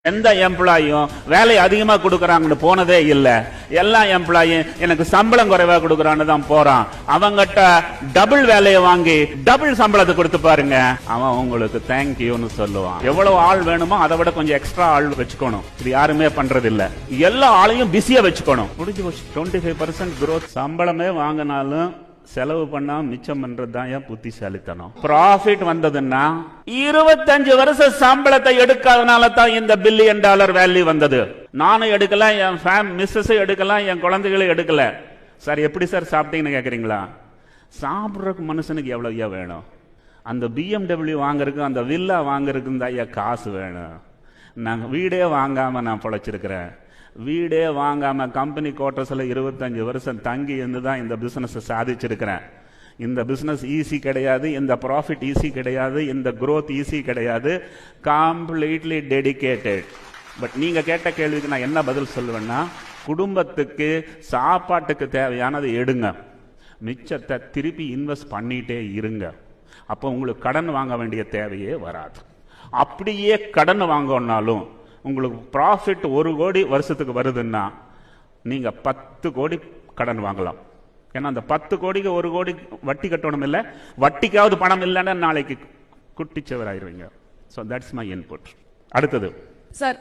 எந்த எம்ப்ளாயும் வேலை அதிகமா கொடுக்கறாங்கன்னு போனதே இல்ல. எல்லா எம்ப்ளாயும் எனக்கு சம்பளம் குறைவா கொடுக்கறான்னு தான் போறான். அவங்கிட்ட டபுள் வேலையை வாங்கி டபுள் சம்பளத்தை கொடுத்து பாருங்க, அவன் உங்களுக்கு தேங்க்யூன்னு சொல்லுவான். எவ்வளவு ஆள் வேணுமோ அதை விட கொஞ்சம் எக்ஸ்ட்ரா ஆள் வச்சுக்கணும். இது யாருமே பண்றது இல்ல. எல்லா ஆளையும் பிஸியா வச்சுக்கணும். முடிஞ்சு போச்சு. 25% growth. சம்பளமே வாங்கினாலும் செலவு பண்ணா மிச்சம் பண்றதுதான் என் புத்திசாலித்தனம். ப்ராஃபிட் வந்ததுன்னா 25 வருஷம் சம்பளத்தை எடுக்காதனால தான் இந்த $1 பில்லியன் வேல்யூ வந்தது. நானும் எடுக்கல, என் மிஸ்ஸஸ் எடுக்கலாம், என் குழந்தைகளும் எடுக்கல. சார் எப்படி சார் சாப்பிட்டீங்கன்னு கேக்குறீங்களா? சாப்பிட்றதுக்கு மனுஷனுக்கு எவ்வளவு வேணும்? அந்த BMW வாங்குறதுக்கு அந்த வில்லா வாங்குறதுக்கு தான் ஐயா காசு வேணும். நான் வீடே வாங்காம நான் பொழைச்சிருக்கிறேன். வீடே வாங்காம கம்பெனி குவார்டர்ஸ்ல 25 வருஷம் தங்கி இருந்து தான் இந்த பிசினஸ் சாதிச்சிருக்கிறேன். இந்த பிசினஸ் ஈஸி கிடையாது, இந்த ப்ராஃபிட் ஈஸி கிடையாது, இந்த growth ஈஸி கிடையாது. Completely dedicated. பட் நீங்க கேட்ட கேள்விக்கு நான் என்ன பதில் சொல்லுவேன்னா, குடும்பத்துக்கு சாப்பாட்டுக்கு தேவையானது எடுங்க, மிச்சத்தை திருப்பி இன்வெஸ்ட் பண்ணிட்டே இருங்க. அப்போ உங்களுக்கு கடன் வாங்க வேண்டிய தேவையே வராது. அப்படியே கடன் வாங்கினாலும் உங்களுக்கு ப்ராஃபிட் 1 கோடி வருஷத்துக்கு வருதுன்னா நீங்க 10 கோடி கடன் வாங்கலாம். ஏன்னா அந்த 10 கோடிக்கு 1 கோடி வட்டி கட்டணும் இல்லை, வட்டிக்காவது பணம் இல்லைன்னா நாளைக்கு குட்டிச்சவர் ஆயிருவீங்க. So that's my input. அடுத்தது சார்,